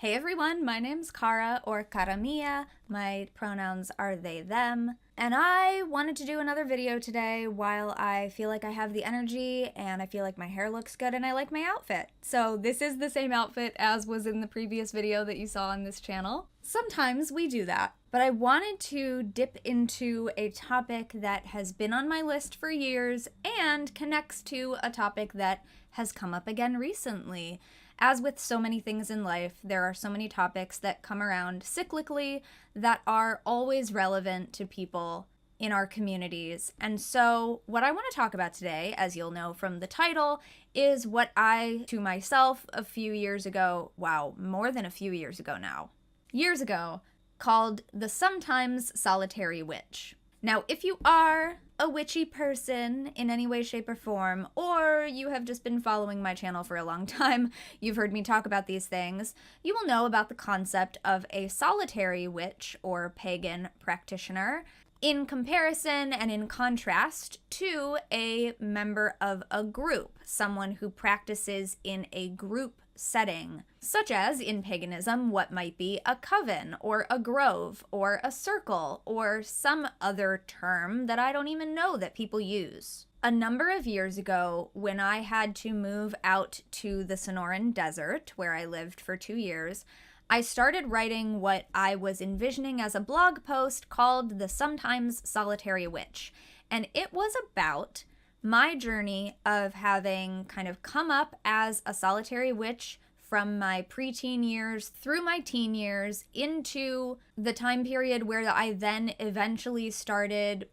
Hey everyone, my name's Cara, or Cara mia. My pronouns are they, them. And I wanted to do another video today while I feel like I have the energy and I feel like my hair looks good and I like my outfit. So this is the same outfit as was in the previous video that you saw on this channel. Sometimes we do that, but I wanted to dip into a topic that has been on my list for years and connects to a topic that has come up again recently. As with so many things in life, there are so many topics that come around cyclically that are always relevant to people in our communities. And so what I want to talk about today, as you'll know from the title, is what I, to myself a few years ago, wow, more than a few years ago now, years ago, called the sometimes solitary witch. Now, if you are a witchy person in any way, shape, or form, or you have just been following my channel for a long time, you've heard me talk about these things, you will know about the concept of a solitary witch or pagan practitioner in comparison and in contrast to a member of a group, someone who practices in a group setting, such as in paganism what might be a coven or a grove or a circle or some other term that I don't even know that people use. A number of years ago, when I had to move out to the Sonoran Desert, where I lived for 2 years, I started writing what I was envisioning as a blog post called The Sometimes Solitary Witch. And it was about my journey of having kind of come up as a solitary witch from my preteen years through my teen years into the time period where I then eventually started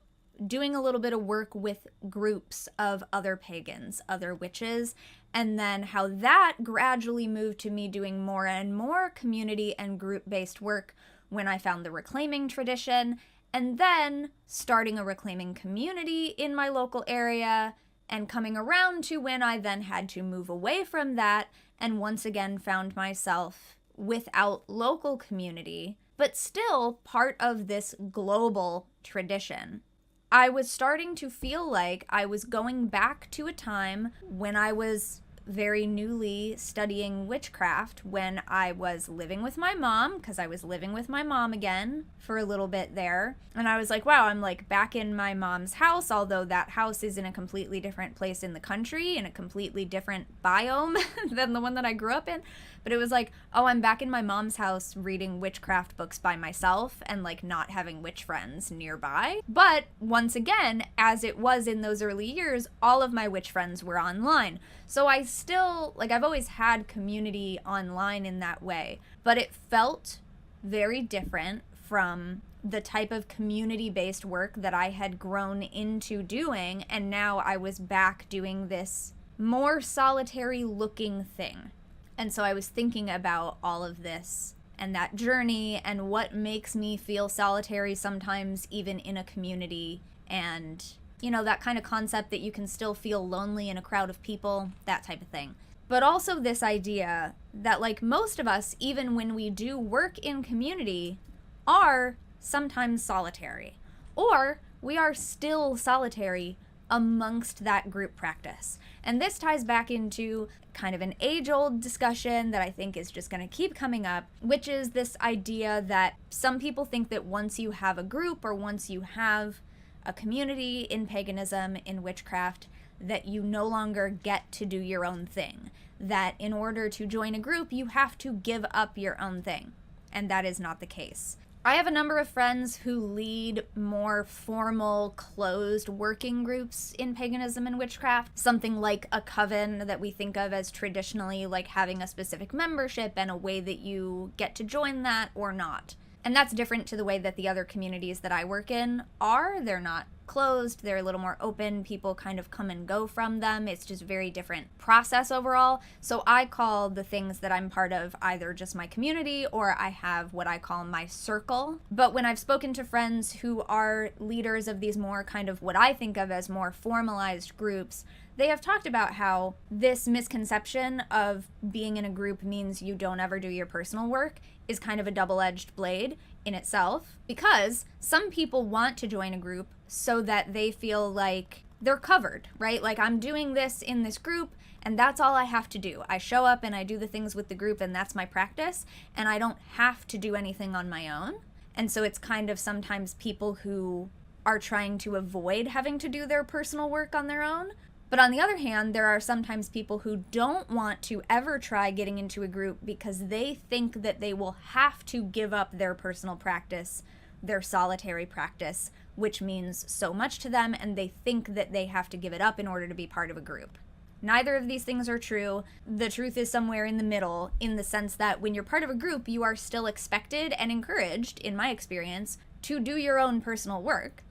doing a little bit of work with groups of other pagans, other witches, and then how that gradually moved to me doing more and more community and group-based work when I found the Reclaiming tradition, and then starting a reclaiming community in my local area, and coming around to when I then had to move away from that and once again found myself without local community, but still part of this global tradition. I was starting to feel like I was going back to a time when I was very newly studying witchcraft, when I was living with my mom, because I was living with my mom again for a little bit there. And I was like, wow, I'm like back in my mom's house, although that house is in a completely different place in the country, in a completely different biome than the one that I grew up in. But it was like, oh, I'm back in my mom's house reading witchcraft books by myself and like not having witch friends nearby. But once again, as it was in those early years, all of my witch friends were online. So I still, like, I've always had community online in that way, but it felt very different from the type of community-based work that I had grown into doing, and now I was back doing this more solitary-looking thing. And so I was thinking about all of this and that journey and what makes me feel solitary sometimes even in a community, and you know, that kind of concept that you can still feel lonely in a crowd of people, that type of thing. But also this idea that, like, most of us, even when we do work in community, are sometimes solitary. Or we are still solitary amongst that group practice. And this ties back into kind of an age-old discussion that I think is just going to keep coming up, which is this idea that some people think that once you have a group or once you have a community in paganism, in witchcraft, that you no longer get to do your own thing. That in order to join a group, you have to give up your own thing. And that is not the case. I have a number of friends who lead more formal, closed working groups in paganism and witchcraft. Something like a coven that we think of as traditionally like having a specific membership and a way that you get to join that or not. And that's different to the way that the other communities that I work in are. They're not closed, they're a little more open, people kind of come and go from them. It's just a very different process overall. So I call the things that I'm part of either just my community, or I have what I call my circle. But when I've spoken to friends who are leaders of these more kind of what I think of as more formalized groups, they have talked about how this misconception of being in a group means you don't ever do your personal work is kind of a double-edged blade in itself, because some people want to join a group so that they feel like they're covered, right? Like, I'm doing this in this group And that's all I have to do. I show up and I do the things with the group, and that's my practice, and I don't have to do anything on my own. And so it's kind of sometimes people who are trying to avoid having to do their personal work on their own. But on the other hand, there are sometimes people who don't want to ever try getting into a group because they think that they will have to give up their personal practice, their solitary practice, which means so much to them, and they think that they have to give it up in order to be part of a group. Neither of these things are true. The truth is somewhere in the middle, in the sense that when you're part of a group, you are still expected and encouraged, in my experience, to do your own personal work.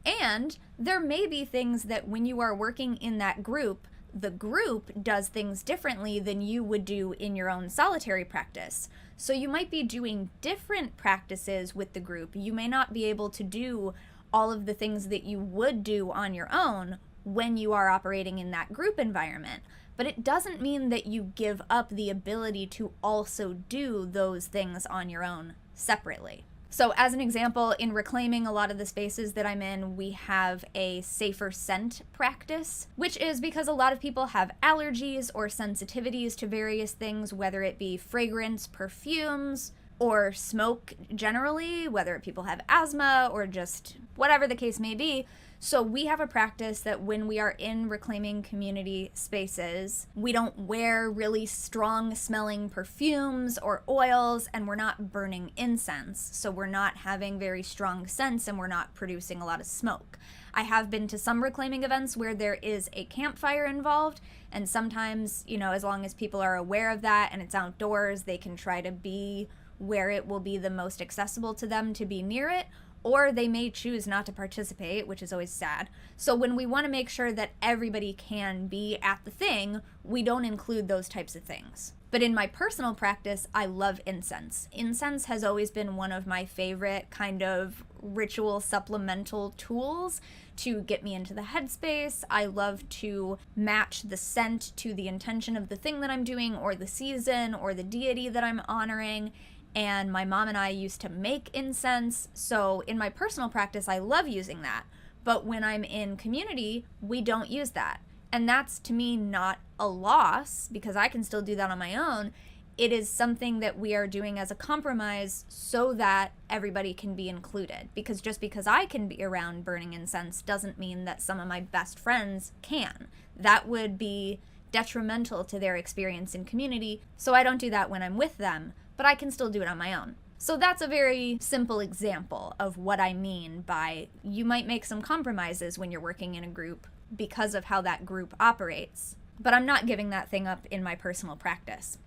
And there may be things that when you are working in that group, the group does things differently than you would do in your own solitary practice. So you might be doing different practices with the group. You may not be able to do all of the things that you would do on your own when you are operating in that group environment. But it doesn't mean that you give up the ability to also do those things on your own separately. So as an example, in Reclaiming, a lot of the spaces that I'm in, we have a safer scent practice, which is because a lot of people have allergies or sensitivities to various things, whether it be fragrance, perfumes, or smoke generally, whether people have asthma or just whatever the case may be. So we have a practice that when we are in reclaiming community spaces, we don't wear really strong smelling perfumes or oils, and we're not burning incense. So we're not having very strong scents, and we're not producing a lot of smoke. I have been to some reclaiming events where there is a campfire involved, and sometimes, as long as people are aware of that and it's outdoors, they can try to be where it will be the most accessible to them to be near it, or they may choose not to participate, which is always sad. So when we want to make sure that everybody can be at the thing, we don't include those types of things. But in my personal practice, I love incense. Incense has always been one of my favorite kind of ritual supplemental tools to get me into the headspace. I love to match the scent to the intention of the thing that I'm doing, or the season, or the deity that I'm honoring. And my mom and I used to make incense. So in my personal practice, I love using that. But when I'm in community, we don't use that. And that's, to me, not a loss, because I can still do that on my own. It is something that we are doing as a compromise so that everybody can be included. Because just because I can be around burning incense doesn't mean that some of my best friends can. That would be detrimental to their experience in community. So I don't do that when I'm with them, but I can still do it on my own. So that's a very simple example of what I mean by you might make some compromises when you're working in a group because of how that group operates, but I'm not giving that thing up in my personal practice.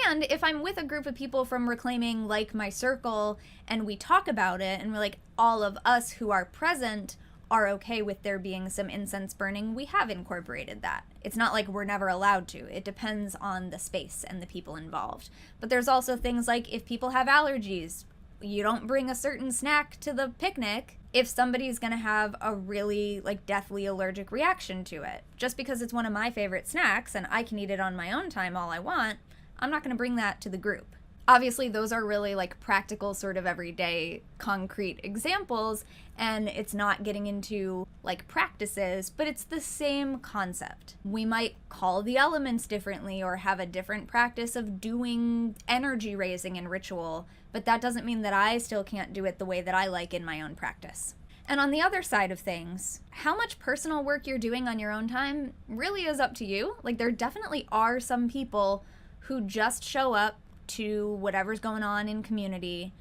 And if I'm with a group of people from Reclaiming, like my circle, and we talk about it, and we're like, all of us who are present are okay with there being some incense burning, we have incorporated that. It's not like we're never allowed to. It depends on the space and the people involved. But there's also things like if people have allergies, you don't bring a certain snack to the picnic if somebody's gonna have a really deathly allergic reaction to it. Just because it's one of my favorite snacks and I can eat it on my own time all I want, I'm not gonna bring that to the group. Obviously, those are really practical, sort of everyday, concrete examples, and it's not getting into practices, but it's the same concept. We might call the elements differently or have a different practice of doing energy raising and ritual, but that doesn't mean that I still can't do it the way that I like in my own practice. And on the other side of things, how much personal work you're doing on your own time really is up to you. There definitely are some people who just show up to whatever's going on in community.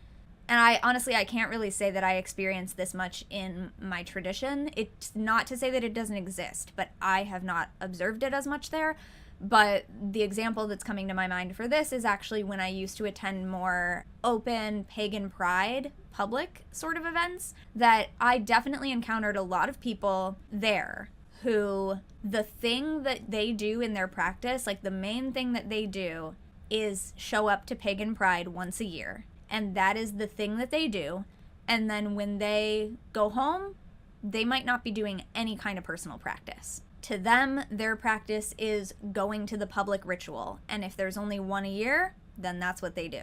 And I can't really say that I experience this much in my tradition. It's not to say that it doesn't exist, but I have not observed it as much there. But the example that's coming to my mind for this is actually when I used to attend more open pagan pride public sort of events, that I definitely encountered a lot of people there who the thing that they do in their practice, the main thing that they do is show up to pagan pride once a year, and that is the thing that they do. And then when they go home, they might not be doing any kind of personal practice. To them, their practice is going to the public ritual, and if there's only one a year, then that's what they do.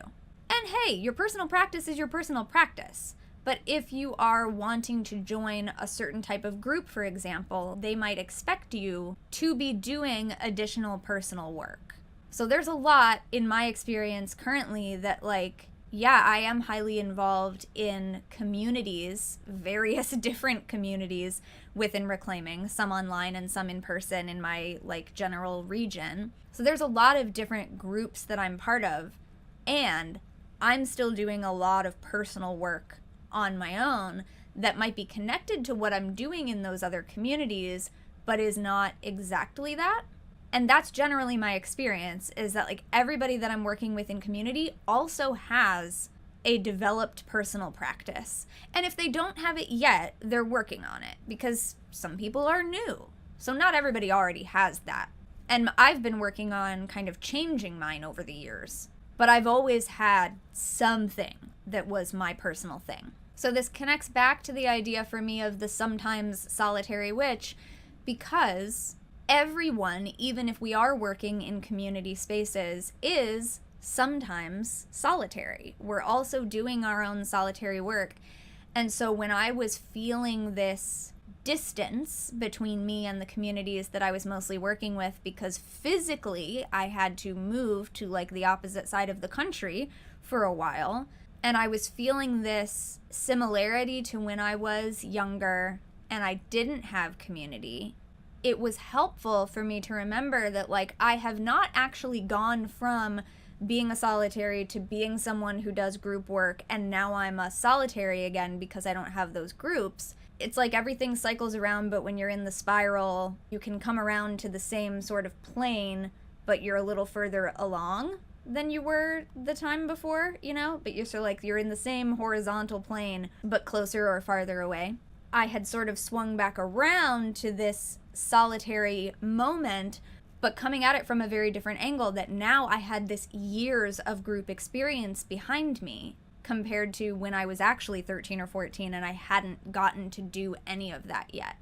And hey, your personal practice is your personal practice, But if you are wanting to join a certain type of group, for example, they might expect you to be doing additional personal work. So there's a lot in my experience currently that, like, yeah, I am highly involved in communities, various different communities within Reclaiming, some online and some in person in my, like, general region. So there's a lot of different groups that I'm part of, and I'm still doing a lot of personal work on my own that might be connected to what I'm doing in those other communities, but is not exactly that. And that's generally my experience, is that, like, everybody that I'm working with in community also has a developed personal practice. And if they don't have it yet, they're working on it, because some people are new. So not everybody already has that. And I've been working on kind of changing mine over the years. But I've always had something that was my personal thing. So this connects back to the idea for me of the sometimes solitary witch, because everyone, even if we are working in community spaces, is sometimes solitary. We're also doing our own solitary work. And so when I was feeling this distance between me and the communities that I was mostly working with, because physically I had to move to, like, the opposite side of the country for a while, and I was feeling this similarity to when I was younger and I didn't have community, it was helpful for me to remember that, like, I have not actually gone from being a solitary to being someone who does group work, and now I'm a solitary again because I don't have those groups. It's like everything cycles around, but when you're in the spiral, you can come around to the same sort of plane, but you're a little further along than you were the time before, you know? But you're sort of like, you're in the same horizontal plane, but closer or farther away. I had sort of swung back around to this solitary moment, but coming at it from a very different angle, that now I had this years of group experience behind me compared to when I was actually 13 or 14 and I hadn't gotten to do any of that yet.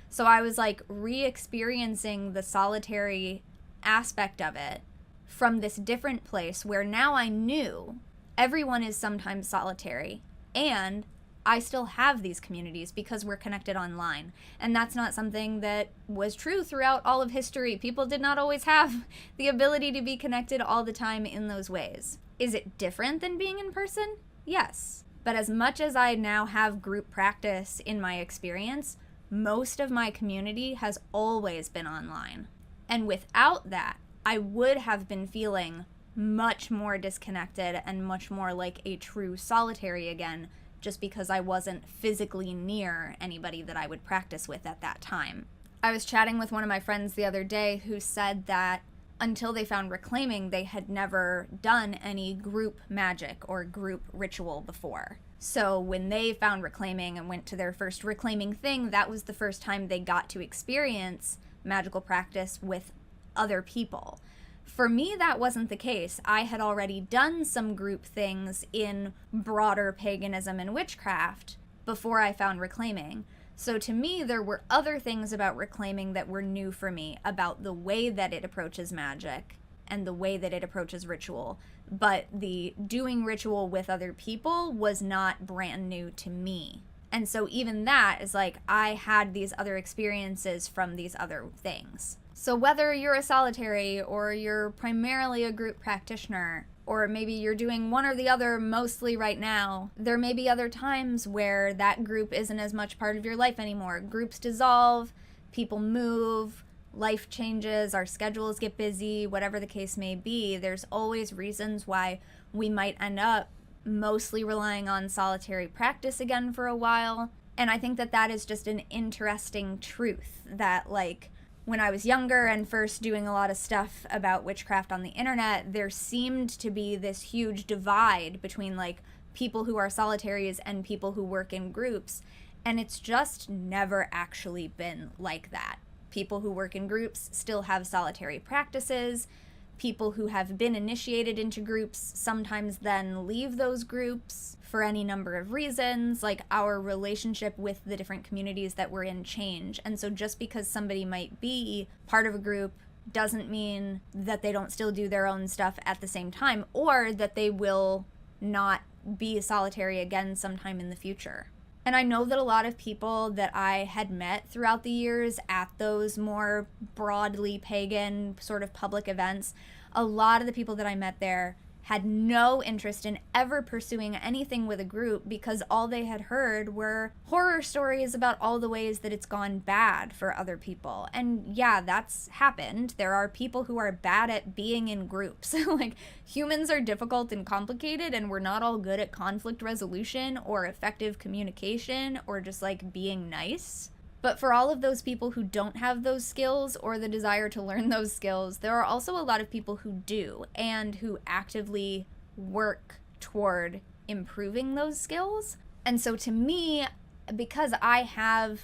So I was, like, re-experiencing the solitary aspect of it from this different place where now I knew everyone is sometimes solitary, and I still have these communities because we're connected online. And that's not something that was true throughout all of history. People did not always have the ability to be connected all the time in those ways. Is it different than being in person? Yes. But as much as I now have group practice in my experience, most of my community has always been online. And without that, I would have been feeling much more disconnected and much more like a true solitary again, just because I wasn't physically near anybody that I would practice with at that time. I was chatting with one of my friends the other day who said that until they found Reclaiming, they had never done any group magic or group ritual before. So when they found Reclaiming and went to their first Reclaiming thing, that was the first time they got to experience magical practice with other people. For me, that wasn't the case. I had already done some group things in broader paganism and witchcraft before I found Reclaiming. So to me, there were other things about Reclaiming that were new for me, about the way that it approaches magic and the way that it approaches ritual. But the doing ritual with other people was not brand new to me. And so even that is like, I had these other experiences from these other things. So whether you're a solitary or you're primarily a group practitioner, or maybe you're doing one or the other mostly right now, there may be other times where that group isn't as much part of your life anymore. Groups dissolve, people move, life changes, our schedules get busy, whatever the case may be. There's always reasons why we might end up mostly relying on solitary practice again for a while. And I think that that is just an interesting truth, that, like, when I was younger and first doing a lot of stuff about witchcraft on the internet, there seemed to be this huge divide between, like, people who are solitaries and people who work in groups. And it's just never actually been like that. People who work in groups still have solitary practices. People who have been initiated into groups sometimes then leave those groups for any number of reasons. Like, our relationship with the different communities that we're in change. And so just because somebody might be part of a group doesn't mean that they don't still do their own stuff at the same time, or that they will not be solitary again sometime in the future. And I know that a lot of people that I had met throughout the years at those more broadly pagan sort of public events, a lot of the people that I met there had no interest in ever pursuing anything with a group because all they had heard were horror stories about all the ways that it's gone bad for other people. And yeah, that's happened. There are people who are bad at being in groups. Like, humans are difficult and complicated, and we're not all good at conflict resolution or effective communication or just like being nice. But for all of those people who don't have those skills or the desire to learn those skills, there are also a lot of people who do and who actively work toward improving those skills. And so to me, because I have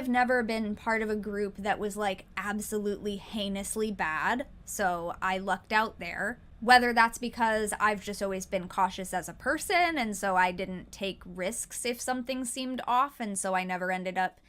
never been part of a group that was like absolutely heinously bad, so I lucked out there. Whether that's because I've just always been cautious as a person, and so I didn't take risks if something seemed off, and so I never ended up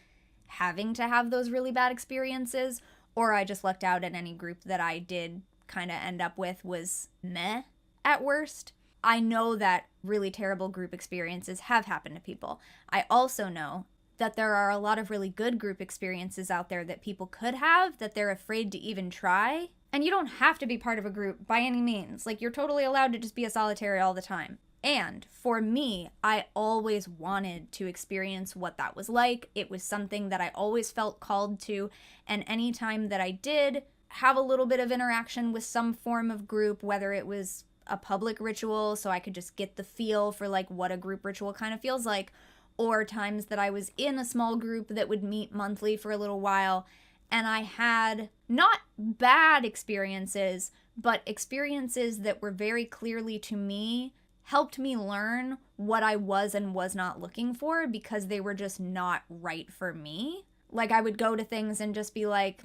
having to have those really bad experiences, or I just lucked out and any group that I did kind of end up with was meh at worst. I know that really terrible group experiences have happened to people. I also know that there are a lot of really good group experiences out there that people could have that they're afraid to even try. And you don't have to be part of a group by any means. Like, you're totally allowed to just be a solitary all the time. And for me, I always wanted to experience what that was like. It was something that I always felt called to. And anytime that I did have a little bit of interaction with some form of group, whether it was a public ritual, so I could just get the feel for like what a group ritual kind of feels like, or times that I was in a small group that would meet monthly for a little while, and I had not bad experiences, but experiences that were very clearly to me helped me learn what I was and was not looking for because they were just not right for me. Like, I would go to things and just be like,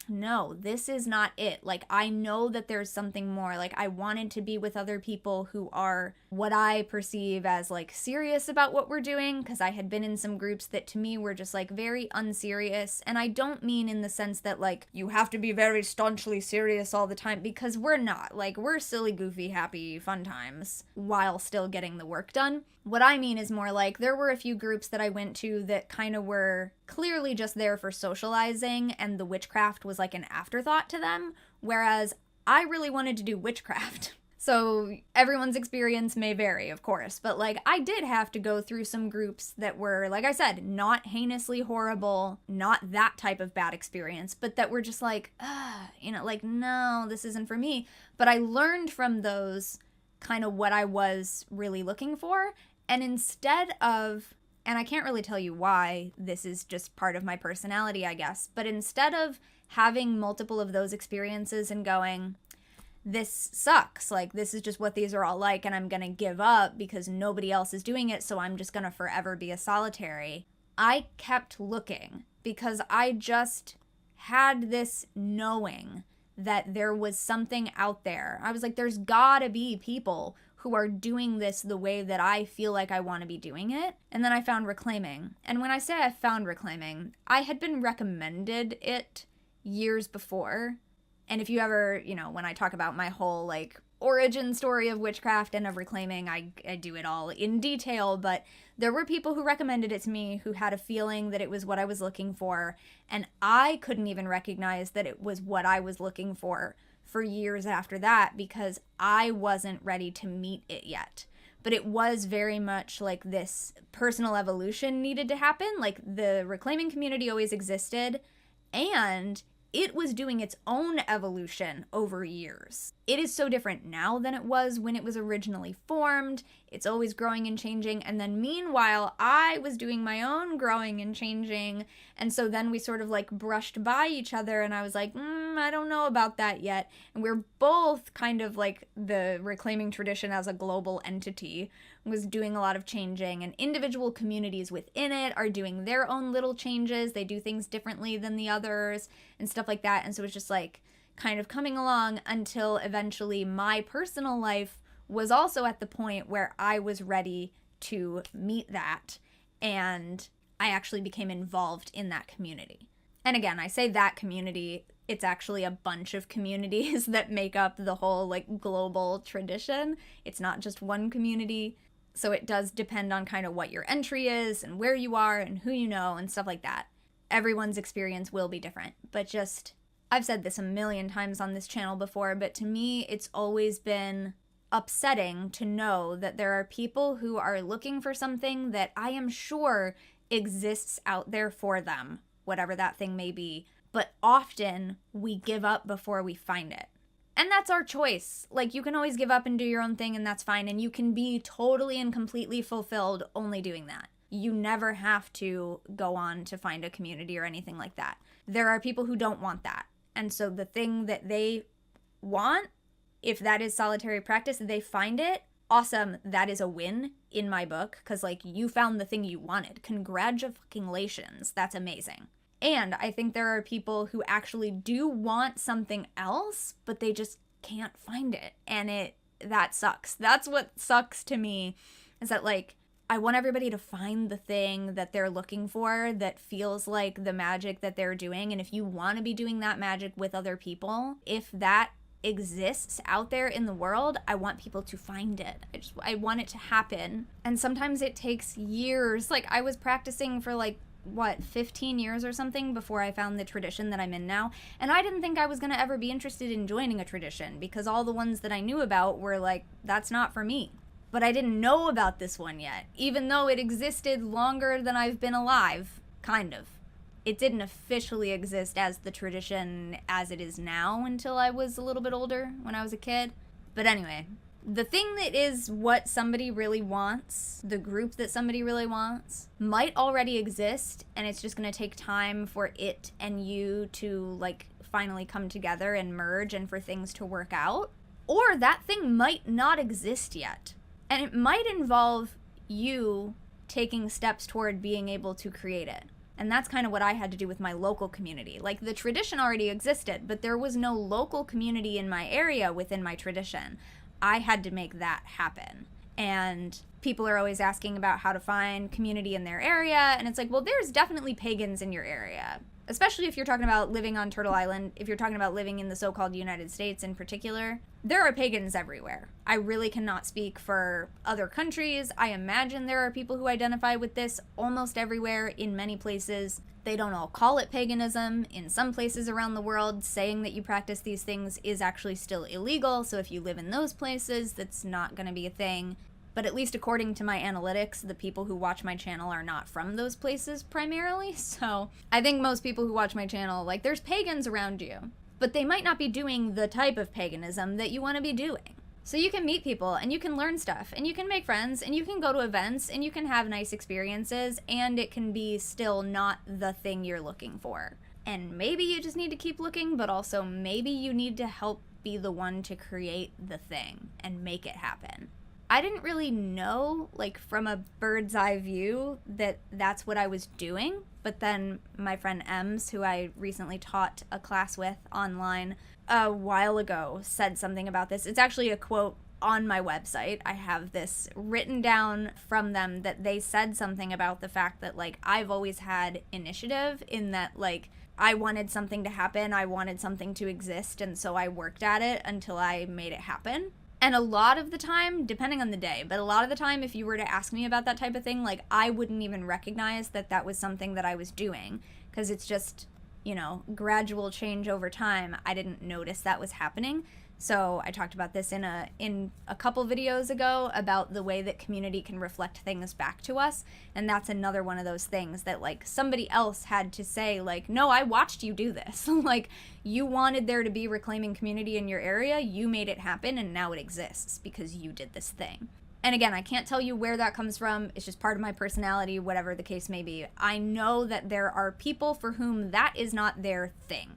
no, this is not it. Like, I know that there's something more. Like, I wanted to be with other people who are what I perceive as like serious about what we're doing, because I had been in some groups that to me were just like very unserious. And I don't mean in the sense that like you have to be very staunchly serious all the time, because we're not. Like, we're silly, goofy, happy, fun times while still getting the work done. What I mean is more like there were a few groups that I went to that kind of were clearly just there for socializing, and the witchcraft was like an afterthought to them, whereas I really wanted to do witchcraft. So everyone's experience may vary, of course, but like I did have to go through some groups that were, like I said, not heinously horrible, not that type of bad experience, but that were just like, like, no, this isn't for me. But I learned from those kind of what I was really looking for. And instead of, and I can't really tell you why, this is just part of my personality, I guess, but instead of having multiple of those experiences and going, this sucks, like this is just what these are all like and I'm gonna give up because nobody else is doing it, so I'm just gonna forever be a solitary, I kept looking because I just had this knowing that there was something out there. I was like, there's gotta be people who are doing this the way that I feel like I want to be doing it. And then I found Reclaiming. And when I say I found Reclaiming, I had been recommended it years before. And if you ever, when I talk about my whole like origin story of witchcraft and of Reclaiming, I do it all in detail, but there were people who recommended it to me who had a feeling that it was what I was looking for, and I couldn't even recognize that it was what I was looking for years after that because I wasn't ready to meet it yet. But it was very much like this personal evolution needed to happen. Like, the Reclaiming community always existed, and it was doing its own evolution over years. It is so different now than it was when it was originally formed. It's always growing and changing. And then meanwhile, I was doing my own growing and changing. And so then we sort of like brushed by each other, and I was like, I don't know about that yet. And we're both kind of like the Reclaiming tradition as a global entity was doing a lot of changing, and individual communities within it are doing their own little changes. They do things differently than the others and stuff like that. And so it's just like kind of coming along until eventually my personal life was also at the point where I was ready to meet that, and I actually became involved in that community. And again, I say that community, it's actually a bunch of communities that make up the whole like global tradition. It's not just one community. So it does depend on kind of what your entry is and where you are and who you know and stuff like that. Everyone's experience will be different, but just, I've said this a million times on this channel before, but to me, it's always been upsetting to know that there are people who are looking for something that I am sure exists out there for them, whatever that thing may be, but often we give up before we find it. And that's our choice. Like, you can always give up and do your own thing, and that's fine, and you can be totally and completely fulfilled only doing that. You never have to go on to find a community or anything like that. There are people who don't want that. And so the thing that they want, if that is solitary practice, they find it, awesome, that is a win in my book, because, like, you found the thing you wanted. Congratulations, that's amazing. And I think there are people who actually do want something else, but they just can't find it, and that sucks. That's what sucks to me, is that, like, I want everybody to find the thing that they're looking for that feels like the magic that they're doing, and if you want to be doing that magic with other people, if that exists out there in the world, I want people to find it. I want it to happen. And sometimes it takes years. Like, I was practicing for, like, 15 years or something before I found the tradition that I'm in now. And I didn't think I was going to ever be interested in joining a tradition, because all the ones that I knew about were like, that's not for me. But I didn't know about this one yet, even though it existed longer than I've been alive, kind of. It didn't officially exist as the tradition as it is now until I was a little bit older, when I was a kid. But anyway, the thing that is what somebody really wants, the group that somebody really wants, might already exist, and it's just going to take time for it and you to, like, finally come together and merge and for things to work out. Or that thing might not exist yet, and it might involve you taking steps toward being able to create it. And that's kind of what I had to do with my local community. Like, the tradition already existed, but there was no local community in my area within my tradition. I had to make that happen. And people are always asking about how to find community in their area, and it's like, well, there's definitely pagans in your area. Especially if you're talking about living on Turtle Island, if you're talking about living in the so-called United States in particular, there are pagans everywhere. I really cannot speak for other countries. I imagine there are people who identify with this almost everywhere in many places. They don't all call it paganism. In some places around the world, saying that you practice these things is actually still illegal, so if you live in those places, that's not going to be a thing. But at least according to my analytics, the people who watch my channel are not from those places primarily. So I think most people who watch my channel, like, there's pagans around you, but they might not be doing the type of paganism that you want to be doing. So you can meet people and you can learn stuff and you can make friends and you can go to events and you can have nice experiences, and it can be still not the thing you're looking for. And maybe you just need to keep looking, but also maybe you need to help be the one to create the thing and make it happen. I didn't really know, like, from a bird's eye view that that's what I was doing, but then my friend Ems, who I recently taught a class with online a while ago, said something about this. It's actually a quote on my website. I have this written down from them, that they said something about the fact that, like, I've always had initiative in that, like, I wanted something to happen, I wanted something to exist, and so I worked at it until I made it happen. And a lot of the time, depending on the day, but a lot of the time, if you were to ask me about that type of thing, like, I wouldn't even recognize that that was something that I was doing, because it's just, you know, gradual change over time. I didn't notice that was happening. So I talked about this in a couple videos ago about the way that community can reflect things back to us, and that's another one of those things that, like, somebody else had to say, like, no, I watched you do this. Like, you wanted there to be reclaiming community in your area, you made it happen, and now it exists because you did this thing. And again, I can't tell you where that comes from. It's just part of my personality, whatever the case may be. I know that there are people for whom that is not their thing.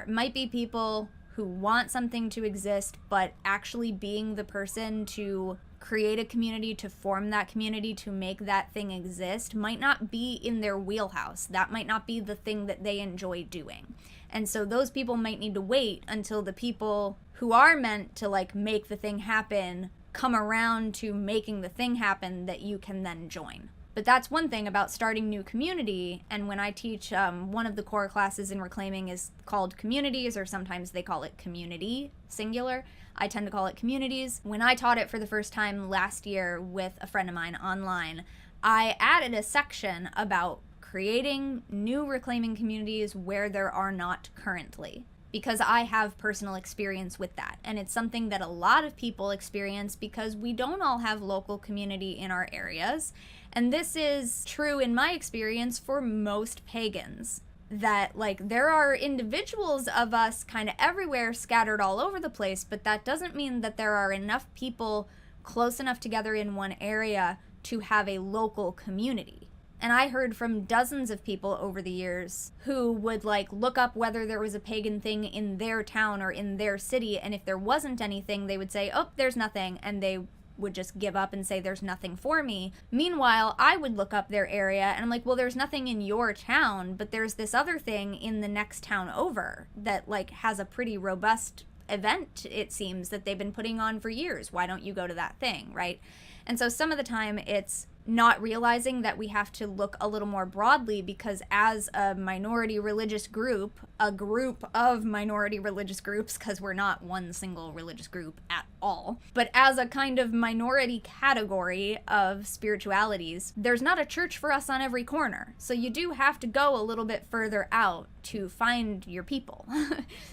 Might be people who want something to exist, but actually being the person to create a community, to form that community, to make that thing exist, might not be in their wheelhouse. That might not be the thing that they enjoy doing. And so those people might need to wait until the people who are meant to, like, make the thing happen come around to making the thing happen, that you can then join. But that's one thing about starting new community, and when I teach, one of the core classes in Reclaiming is called Communities, or sometimes they call it Community, singular. I tend to call it communities. When I taught it for the first time last year with a friend of mine online, I added a section about creating new reclaiming communities where there are not currently, because I have personal experience with that. And it's something that a lot of people experience because we don't all have local community in our areas. And this is true in my experience for most pagans, that like there are individuals of us kind of everywhere scattered all over the place, but that doesn't mean that there are enough people close enough together in one area to have a local community. And I heard from dozens of people over the years who would like look up whether there was a pagan thing in their town or in their city, and if there wasn't anything, they would say, oh, there's nothing, and they would just give up and say there's nothing for me. Meanwhile, I would look up their area and I'm like, well, there's nothing in your town, but there's this other thing in the next town over that like has a pretty robust event, it seems, that they've been putting on for years. Why don't you go to that thing, right? And so some of the time it's not realizing that we have to look a little more broadly, because as a minority religious group, a group of minority religious groups, because we're not one single religious group at all, but as a kind of minority category of spiritualities, there's not a church for us on every corner. So you do have to go a little bit further out to find your people.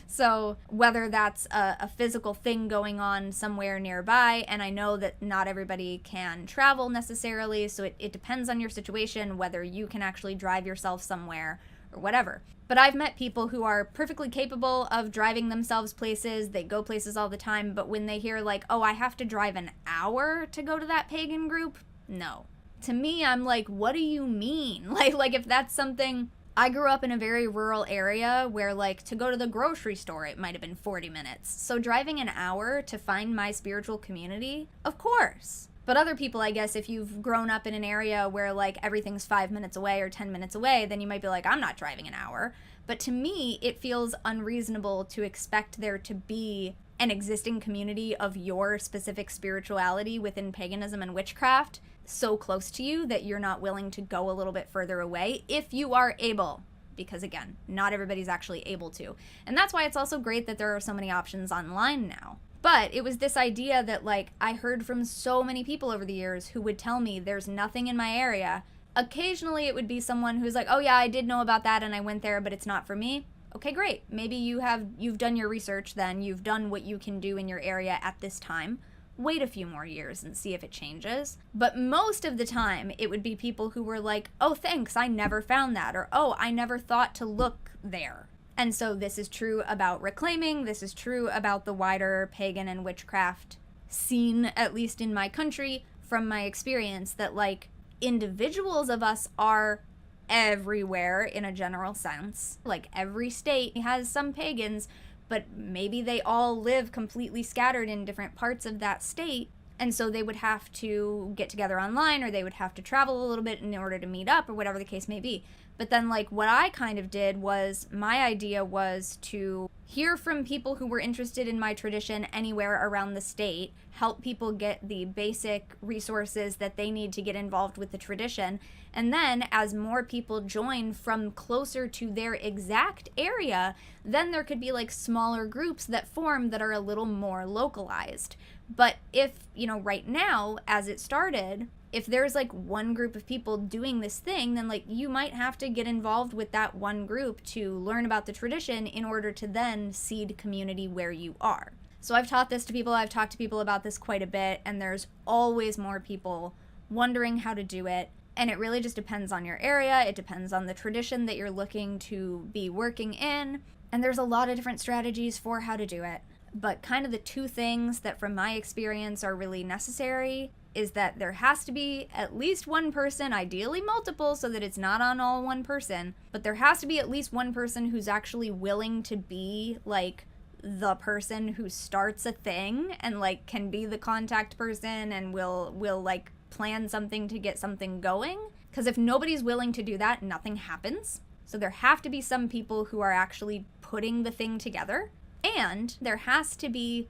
So whether that's a physical thing going on somewhere nearby, and I know that not everybody can travel necessarily, so it depends on your situation, whether you can actually drive yourself somewhere or whatever. But I've met people who are perfectly capable of driving themselves places. They go places all the time, but when they hear like, oh, I have to drive an hour to go to that pagan group, no. To me, I'm like, what do you mean? Like if that's something... I grew up in a very rural area where, like, to go to the grocery store, it might have been 40 minutes. So driving an hour to find my spiritual community? Of course. But other people, I guess, if you've grown up in an area where, like, everything's 5 minutes away or 10 minutes away, then you might be like, I'm not driving an hour. But to me, it feels unreasonable to expect there to be an existing community of your specific spirituality within paganism and witchcraft so close to you that you're not willing to go a little bit further away if you are able, because again, not everybody's actually able to. And that's why it's also great that there are so many options online now. But it was this idea that like I heard from so many people over the years who would tell me there's nothing in my area. Occasionally it would be someone who's like, oh yeah, I did know about that and I went there, but it's not for me. Okay, great. Maybe you've done your research then, you've done what you can do in your area at this time. Wait a few more years and see if it changes. But most of the time, it would be people who were like, oh, thanks, I never found that, or oh, I never thought to look there. And so this is true about reclaiming, this is true about the wider pagan and witchcraft scene, at least in my country, from my experience, that like individuals of us are everywhere in a general sense. Like every state has some pagans, but maybe they all live completely scattered in different parts of that state, and so they would have to get together online, or they would have to travel a little bit in order to meet up, or whatever the case may be. But then, like, what I kind of did was, my idea was to hear from people who were interested in my tradition anywhere around the state, help people get the basic resources that they need to get involved with the tradition, and then as more people join from closer to their exact area, then there could be like smaller groups that form that are a little more localized. But if, you know, right now, as it started, if there's like one group of people doing this thing, then like you might have to get involved with that one group to learn about the tradition in order to then seed community where you are. So I've taught this to people, I've talked to people about this quite a bit, and there's always more people wondering how to do it. And it really just depends on your area, it depends on the tradition that you're looking to be working in, and there's a lot of different strategies for how to do it. But kind of the two things that from my experience are really necessary is that there has to be at least one person, ideally multiple so that it's not on all one person, but there has to be at least one person who's actually willing to be like the person who starts a thing and like can be the contact person and will like plan something to get something going. Because if nobody's willing to do that, nothing happens. So there have to be some people who are actually putting the thing together. And there has to be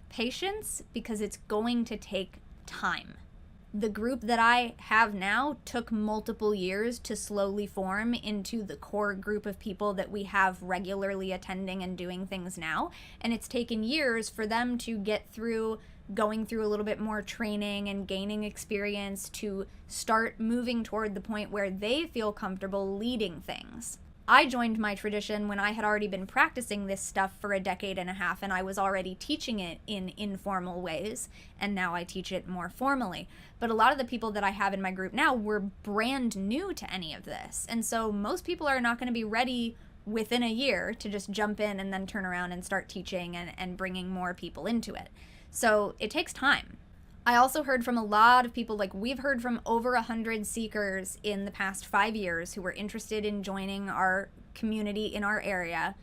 patience, because it's going to take time. The group that I have now took multiple years to slowly form into the core group of people that we have regularly attending and doing things now. And it's taken years for them to get through going through a little bit more training and gaining experience to start moving toward the point where they feel comfortable leading things. I joined my tradition when I had already been practicing this stuff for a decade and a half, and I was already teaching it in informal ways, and now I teach it more formally. But a lot of the people that I have in my group now were brand new to any of this, and so most people are not going to be ready within a year to just jump in and then turn around and start teaching and bringing more people into it. So it takes time. I also heard from a lot of people, like we've heard from over 100 seekers in the past 5 years who were interested in joining our community in our area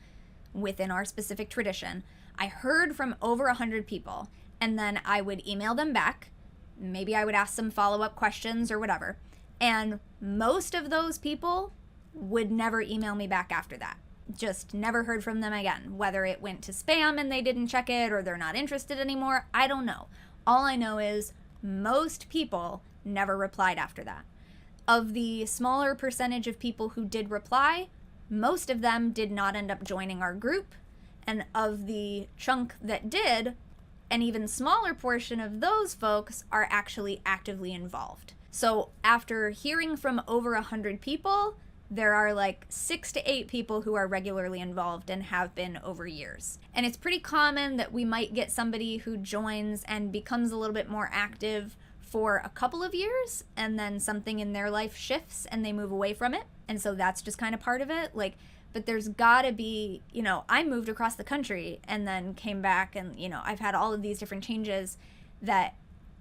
within our specific tradition. I heard from over 100 people, and then I would email them back. Maybe I would ask some follow-up questions or whatever. And most of those people would never email me back after that. Just never heard from them again. Whether it went to spam and they didn't check it or they're not interested anymore, I don't know. All I know is most people never replied after that. Of the smaller percentage of people who did reply, most of them did not end up joining our group. And of the chunk that did, an even smaller portion of those folks are actually actively involved. So after hearing from over 100 people, there are like 6 to 8 people who are regularly involved and have been over years. And it's pretty common that we might get somebody who joins and becomes a little bit more active for a couple of years, and then something in their life shifts and they move away from it. And so that's just kind of part of it. But there's gotta be, I moved across the country and then came back, and, I've had all of these different changes that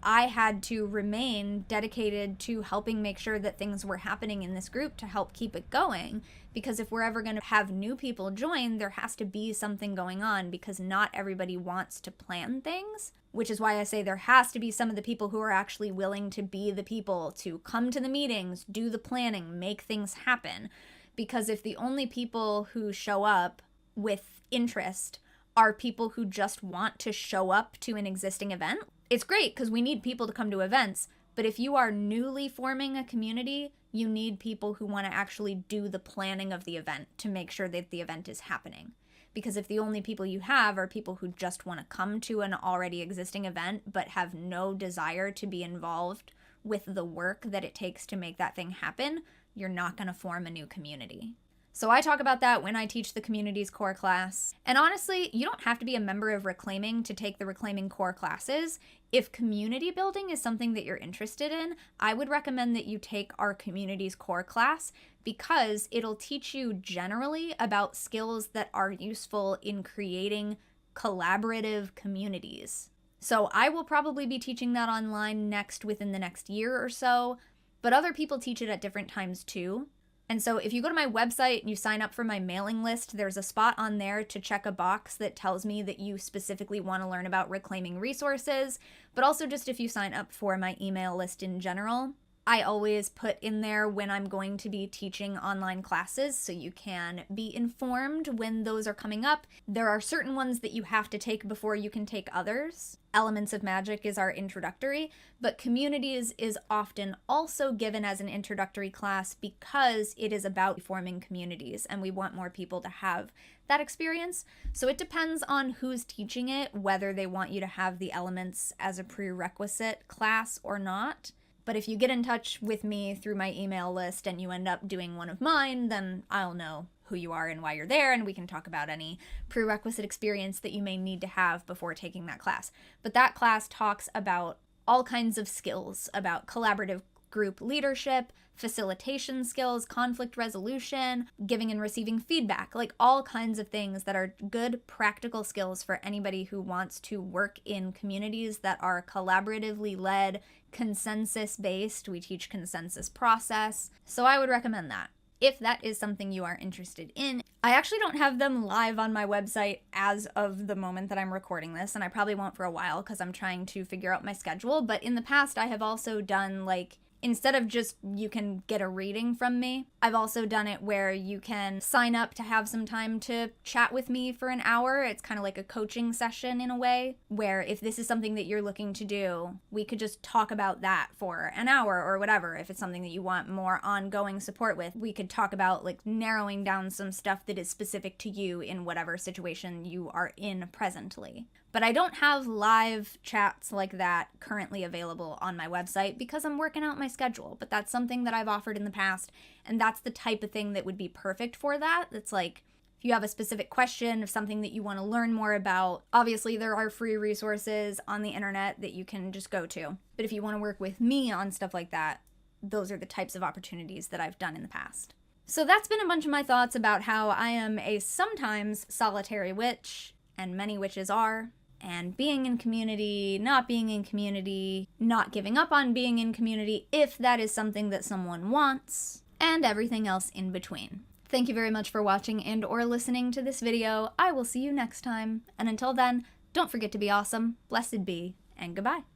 I had to remain dedicated to helping make sure that things were happening in this group to help keep it going. Because if we're ever going to have new people join, there has to be something going on, because not everybody wants to plan things, which is why I say there has to be some of the people who are actually willing to be the people to come to the meetings, do the planning, make things happen. Because if the only people who show up with interest are people who just want to show up to an existing event, it's great because we need people to come to events, but if you are newly forming a community, you need people who want to actually do the planning of the event to make sure that the event is happening. Because if the only people you have are people who just want to come to an already existing event but have no desire to be involved with the work that it takes to make that thing happen, you're not going to form a new community. So I talk about that when I teach the Communities Core class. And honestly, you don't have to be a member of Reclaiming to take the Reclaiming Core classes. If community building is something that you're interested in, I would recommend that you take our Communities Core class, because it'll teach you generally about skills that are useful in creating collaborative communities. So I will probably be teaching that online within the next year or so, but other people teach it at different times too. And so if you go to my website and you sign up for my mailing list, there's a spot on there to check a box that tells me that you specifically want to learn about reclaiming resources, but also just if you sign up for my email list in general. I always put in there when I'm going to be teaching online classes so you can be informed when those are coming up. There are certain ones that you have to take before you can take others. Elements of Magic is our introductory, but Communities is often also given as an introductory class because it is about forming communities and we want more people to have that experience. So it depends on who's teaching it, whether they want you to have the elements as a prerequisite class or not. But if you get in touch with me through my email list and you end up doing one of mine, then I'll know who you are and why you're there, and we can talk about any prerequisite experience that you may need to have before taking that class. But that class talks about all kinds of skills, about collaborative group leadership, facilitation skills, conflict resolution, giving and receiving feedback, like all kinds of things that are good practical skills for anybody who wants to work in communities that are collaboratively led, consensus-based. We teach consensus process. So I would recommend that if that is something you are interested in. I actually don't have them live on my website as of the moment that I'm recording this, and I probably won't for a while because I'm trying to figure out my schedule. But in the past, I have also done like instead of just you can get a reading from me, I've also done it where you can sign up to have some time to chat with me for an hour. It's kind of like a coaching session in a way, where if this is something that you're looking to do, we could just talk about that for an hour or whatever. If it's something that you want more ongoing support with, we could talk about like narrowing down some stuff that is specific to you in whatever situation you are in presently. But I don't have live chats like that currently available on my website because I'm working out my schedule. But that's something that I've offered in the past, and that's the type of thing that would be perfect for that. It's like, if you have a specific question of something that you want to learn more about, obviously there are free resources on the internet that you can just go to. But if you want to work with me on stuff like that, those are the types of opportunities that I've done in the past. So that's been a bunch of my thoughts about how I am a sometimes solitary witch, and many witches are, and being in community, not being in community, not giving up on being in community if that is something that someone wants, and everything else in between. Thank you very much for watching and or listening to this video. I will see you next time, and until then, don't forget to be awesome, blessed be, and goodbye.